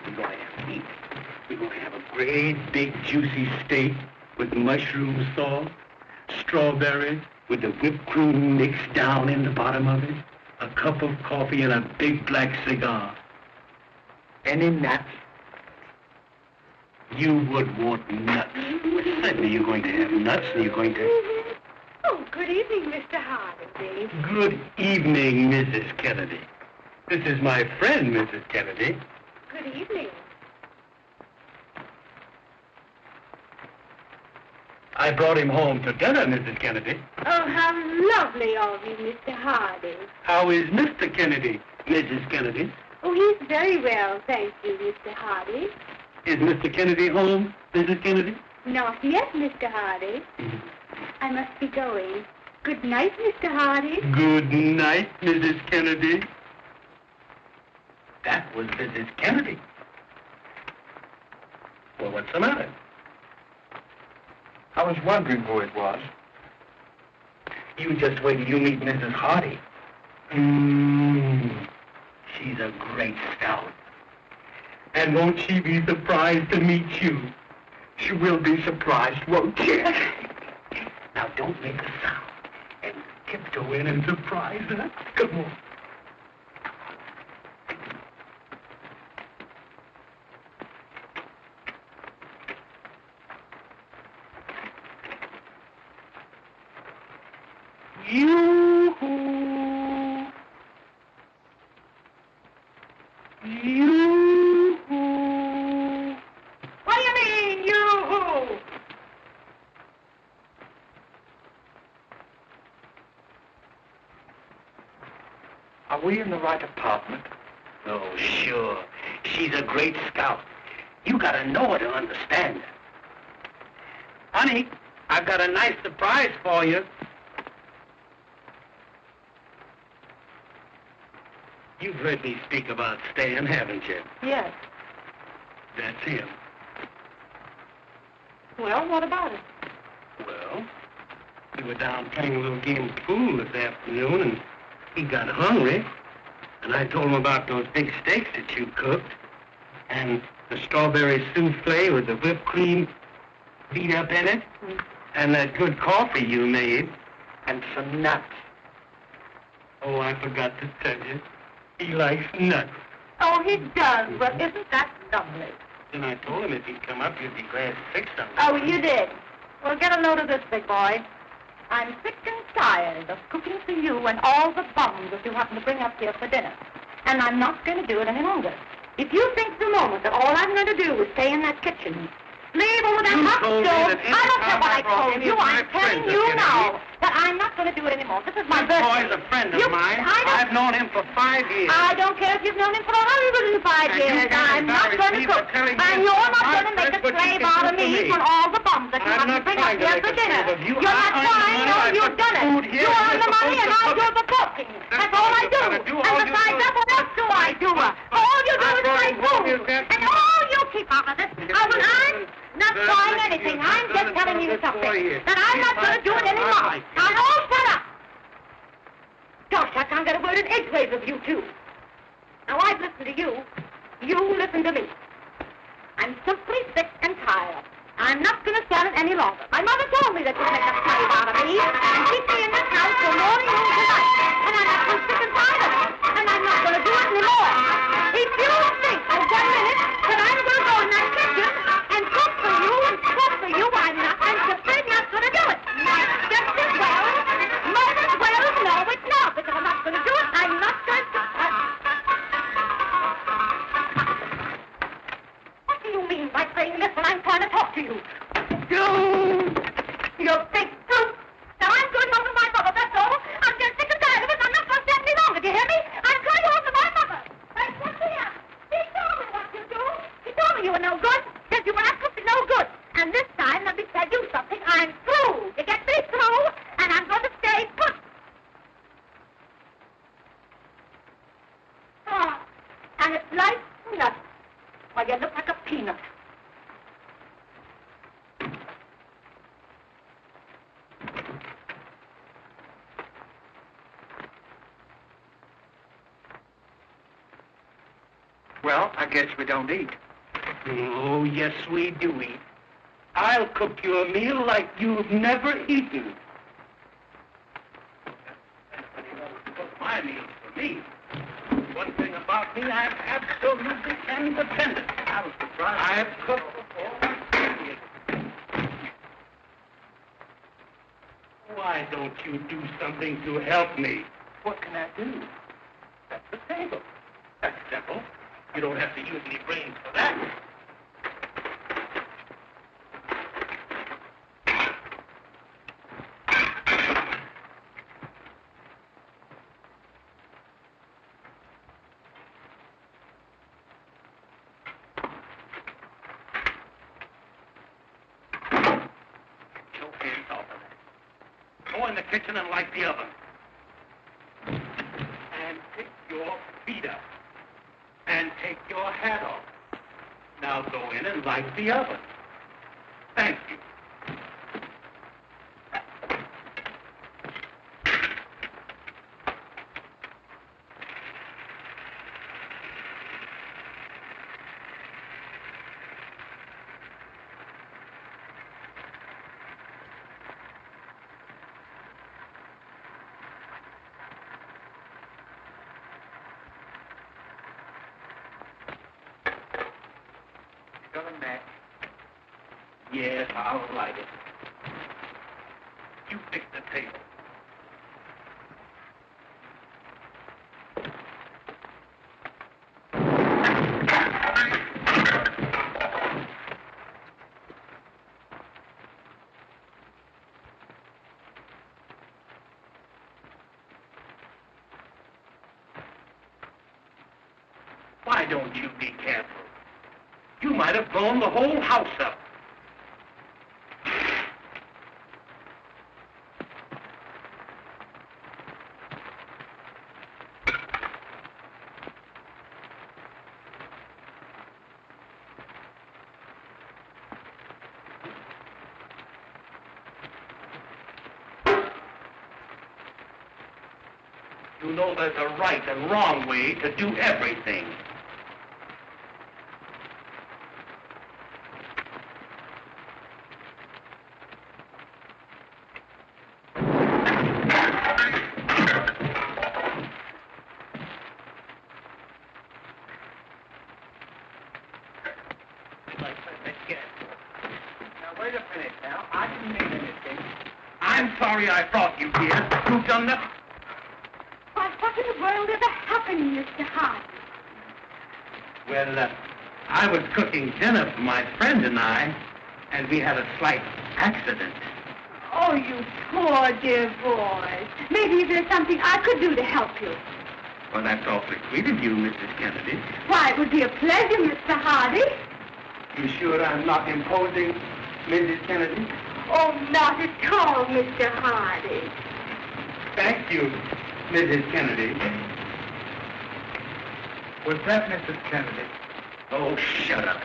We're going to have meat. We're going to have a great big juicy steak with mushroom sauce, strawberries with the whipped cream mixed down in the bottom of it, a cup of coffee, and a big black cigar. Any nuts? You would want nuts. Well, certainly you're going to have nuts, and you're going to... Oh, good evening, Mr. Hardy. Good evening, Mrs. Kennedy. This is my friend, Mrs. Kennedy. Good evening. I brought him home to dinner, Mrs. Kennedy. Oh, how lovely of you, Mr. Hardy. How is Mr. Kennedy, Mrs. Kennedy? Oh, he's very well, thank you, Mr. Hardy. Is Mr. Kennedy home, Mrs. Kennedy? Not yet, Mr. Hardy. I must be going. Good night, Mr. Hardy. Good night, Mrs. Kennedy. That was Mrs. Kennedy. Well, what's the matter? I was wondering who it was. You just wait till you meet Mrs. Hardy. She's a great scout. And won't she be surprised to meet you? She will be surprised, won't she? Now, don't make a sound. And tiptoe in and surprise her. Come on. Yoo-hoo! Yoo-hoo! What do you mean, yoo-hoo? Are we in the right apartment? Oh, sure. She's a great scout. You gotta know her to understand her. Honey, I've got a nice surprise for you. You've heard me speak about Stan, haven't you? Yes. That's him. Well, what about it? Well, we were down playing a little game of pool this afternoon, and he got hungry. And I told him about those big steaks that you cooked, and the strawberry souffle with the whipped cream beat up in it, and that good coffee you made, and some nuts. Oh, I forgot to tell you. He likes nuts. Oh, he does. Well, isn't that lovely? Then I told him if he'd come up, you'd be glad to fix something. Oh, you did. Well, get a load of this, big boy. I'm sick and tired of cooking for you and all the bums that you happen to bring up here for dinner. And I'm not going to do it any longer. If you think for a moment that all I'm going to do is stay in that kitchen, leave over that hot stove, I don't care what I told you. I'm telling you now that I'm not going to do it anymore. This is my birthday. This boy's a friend of mine. I've known him for 5 years. I don't care if you've known him for 105 years. I'm not going to cook. And you're not going to make a slave out of me for all the bums that you have to bring up here for dinner. You're not trying. No, you've done it. You earn the money and I do the cooking. That's all I do. And besides that, what else do I do? All you do is play food. And all you keep out of this. I'm not trying anything. I'm just telling you something. That I'm not going to do it anymore. Now, all shut up. Gosh, I can't get a word in edgeways of you two. Now, I've listened to you. You listen to me. I'm simply sick and tired. I'm not going to stand it any longer. My mother told me that you'd make a slave out of me and keep me in this house till morning, noon, tonight. And I'm not sick and tired of it. And I'm not going to do it anymore. If you think for 1 minute that I'm going to go in that kitchen and cook for you, I'm not. I'm simply not going to do it. Just as well. Might as well. No, it's not. Because I'm not going to do it. I'm not going to. What do you mean by saying this when I'm trying to talk to you? You big brute. Now I'm going home to my mother, that's all. I'm just sick and tired of it. I'm not going to stand any longer. Do you hear me? I'm going home to my mother. That's what's here. He told me what to do. He told me you were no good. Said you were absolutely no good. And this time, let me tell you something. I'm through. You get me through? And I'm going to stay put. Oh, and it's like nothing. Well, you look like a peanut. Well, I guess we don't eat. Oh, yes, we do eat. I'll cook you a meal like you've never eaten. Cook my meals for me. One thing about me, I'm absolutely independent. I was surprised. I've cooked before. Why don't you do something to help me? What can I do? Set the table. That's simple. You don't have to use any brains for that. Go in the kitchen and light the oven. And pick your feet up. And take your hat off. Now go in and light the oven. Thank you. Got a match? Yes, I'll light it. You fix the table. Why don't you be careful? You might have blown the whole house up. You know there's a right and wrong way to do everything. Now, wait a minute now. I didn't mean anything. I'm sorry I brought you here. You've done nothing. Why, what in the world ever happened, Mr. Hardy? Well, I was cooking dinner for my friend and I, and we had a slight accident. Oh, you poor dear boy. Maybe there's something I could do to help you. Well, that's awfully sweet of you, Mrs. Kennedy. Why, it would be a pleasure, Mr. Hardy. You sure I'm not imposing, Mrs. Kennedy? Oh, not at all, Mr. Hardy. Thank you, Mrs. Kennedy. Was that Mrs. Kennedy? Oh, shut up.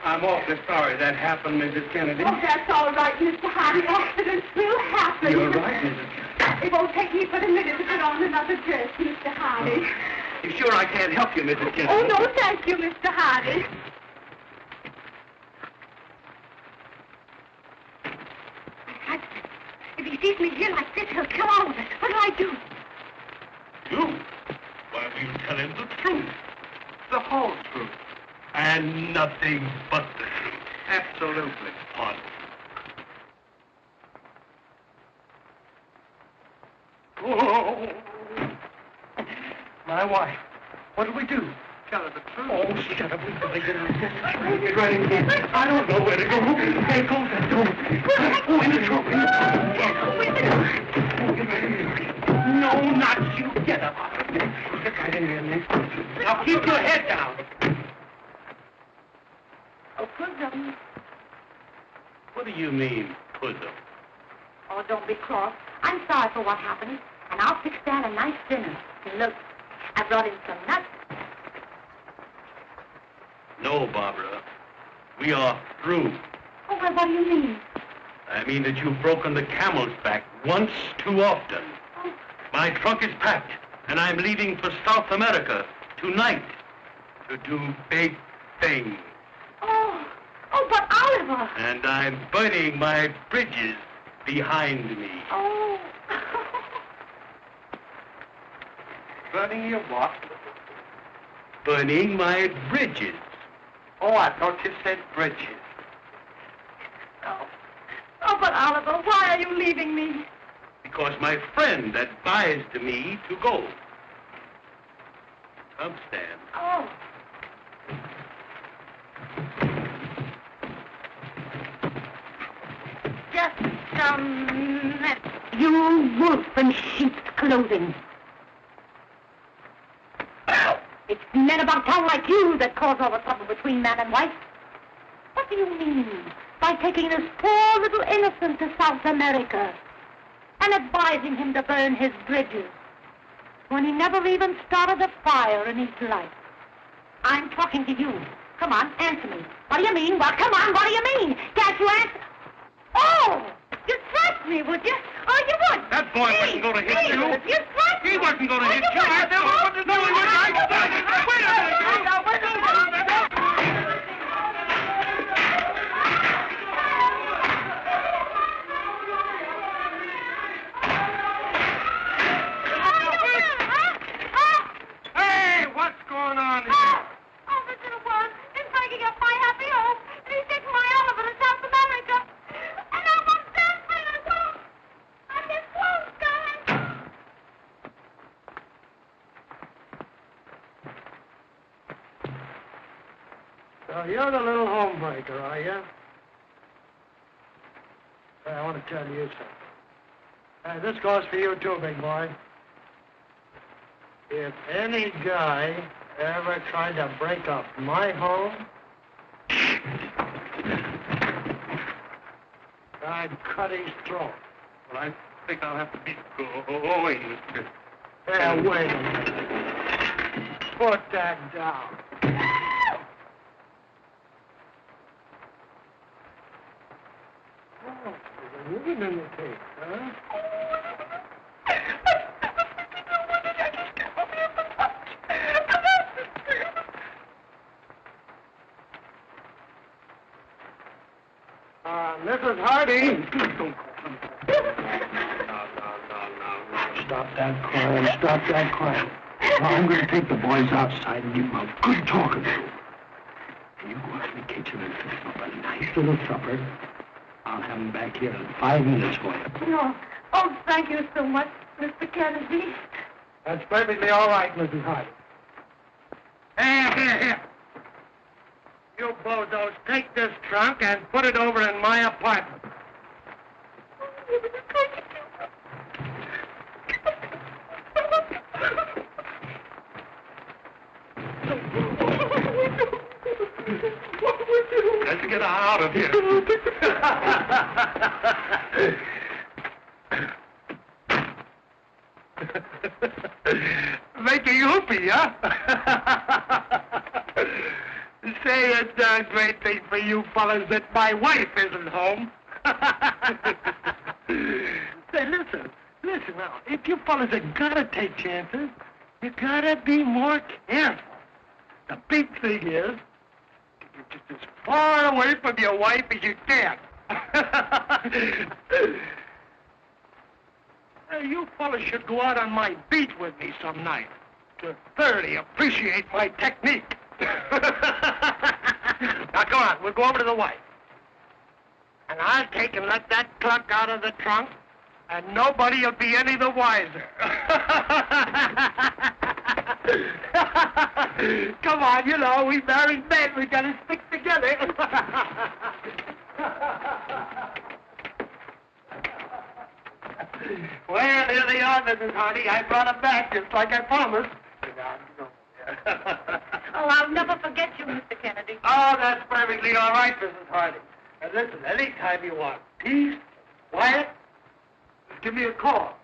I'm awfully sorry that happened, Mrs. Kennedy. Oh, that's all right, Mr. Hardy. Accidents will happen. You're right, Mrs. Kennedy. It won't take me but a minute to put on another dress, Mr. Hardy. You sure I can't help you, Mrs. Kennedy? Oh, no, thank you, Mr. Hardy. If he sees me here like this, he'll kill all of us. What do I do? You? Why, we'll tell him the truth. The whole truth. And nothing but the truth. Absolutely. Pardon. Oh, my wife. What do we do? Tell her the truth. Oh, shut up. We better get out of here. Get right in here. I don't know where to go. Hey, go. trouble. Oh, in the trouble. No, not you. Get up. Get right in here, Nick. Now keep your head down. Oh, Pussum. What do you mean, Pussum? Oh, don't be cross. I'm sorry for what happened, and I'll fix Dad a nice dinner. And look, I brought him some nuts. No, Barbara. We are through. Oh, well, what do you mean? I mean that you've broken the camel's back once too often. Oh, My trunk is packed, and I'm leaving for South America tonight to do big things. oh, but Oliver. And I'm burning my bridges behind me. Oh. Burning your what? Burning my bridges. Oh, I thought you said bridges. Oh, but Oliver, why are you leaving me? Because my friend advised me to go. Come, Stan. Oh. Just you wolf in sheep's clothing. It's men about town like you that cause all the trouble between man and wife. What do you mean by taking this poor little innocent to South America and advising him to burn his bridges when he never even started a fire in his life? I'm talking to you. Come on, answer me. What do you mean? Well, come on, what do you mean? Can't you answer? Oh, you'd thrust me, would you? Oh, you would. That boy wasn't going to hit you. You'd thrust me. He wasn't going to hit you. I never wanted to do it. Wait a minute. Hey, what's going on here? Oh, this little one is breaking up my happy home. And he's taking my Oliver to South America. And I'm on dancing as well. I'm this close, guys. So you're the little homebreaker, are you? Hey, I want to tell you something. Hey, this goes for you too, big boy. If any guy ever tried to break up my home, I'd cut his throat. Well, I think I'll have to be going, Mr. Hey, wait a minute. Put that down. Oh, there's a woman in the case, huh? Mrs. Hardy. No. Stop that crying. Stop that crying. Now, I'm going to take the boys outside and give them a good talking to. And you go out to the kitchen and fix them up a nice little supper. I'll have them back here in 5 minutes for you. No. Oh, thank you so much, Mr. Kennedy. That's perfectly all right, Mrs. Hardy. Here. You bozos, take this trunk and put it over in my apartment. Let's get out of here. Making whoopee, huh? Say, it's a great thing for you fellas that my wife isn't home. Say, listen now. If you fellas are gonna take chances, you gotta be more careful. The big thing is, you're just as far away from your wife as you can. You fellas should go out on my beat with me some night to thoroughly appreciate my technique. Now, come on, we'll go over to the wife. And I'll take and let that cluck out of the trunk, and nobody will be any the wiser. Come on, you know, we married men, we gotta stick together. Well, here they are, Mrs. Hardy. I brought them back just like I promised. Oh, I'll never forget you, Mr. Kennedy. Oh, that's perfectly all right, Mrs. Hardy. And listen, anytime you want peace, quiet, just give me a call.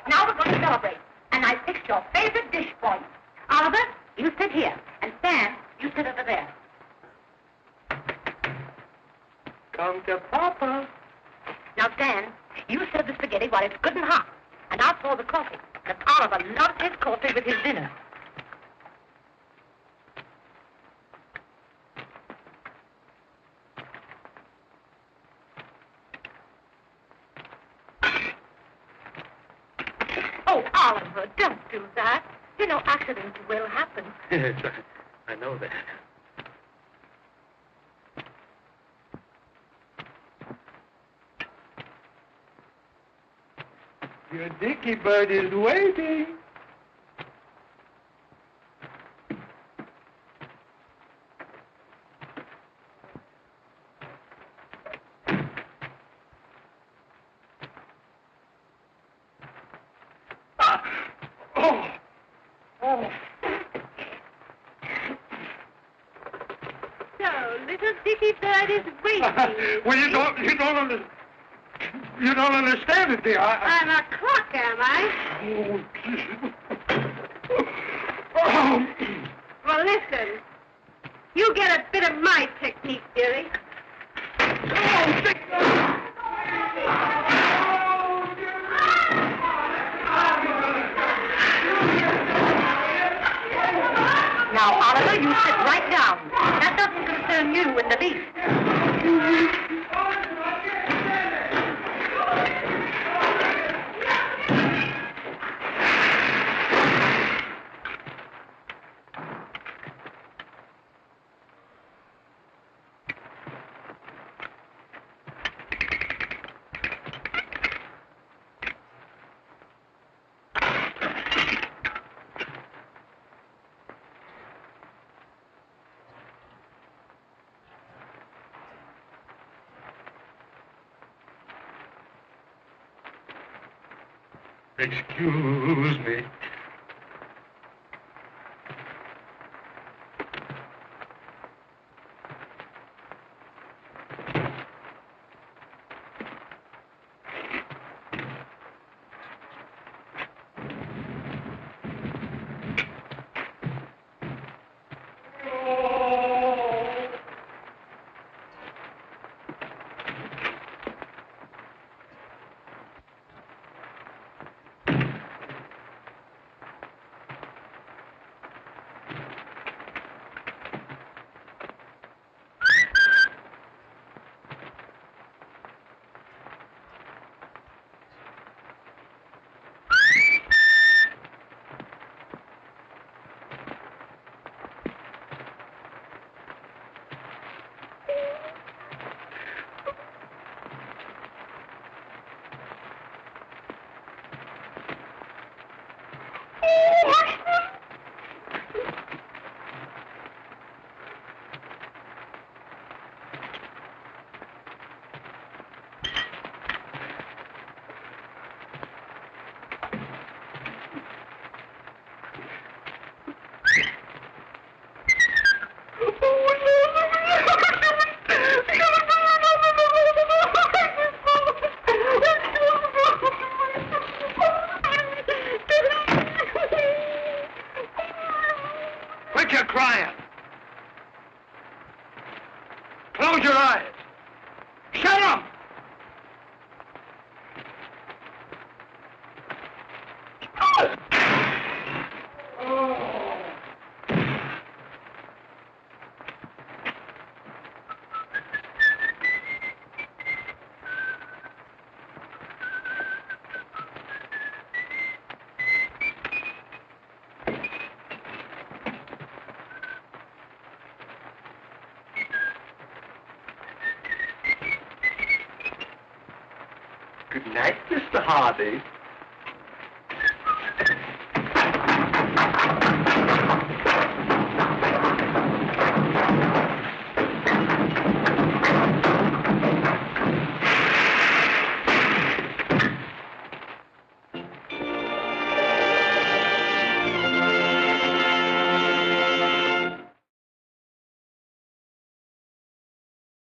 Now we're going to celebrate. And I fixed your favorite dish for you. Oliver, you sit here. And Stan, you sit over there. Come to Papa. Now, Stan, you serve the spaghetti while it's good and hot. And I'll pour the coffee. Because Oliver loves his coffee with his dinner. Oh, Oliver, don't do that. You know, accidents will happen. Yes, I know that. Your dicky bird is waiting. So, little dicky bird is waiting. Well, you don't understand it, dear. I'm a clock, am I? Well, listen. You get a bit of my technique, dearie. Now, Oliver, you sit right down. That doesn't concern you in the least. Excuse me. Quit your crying. Close your eyes. Shut up! Good night, Mr. Hardy.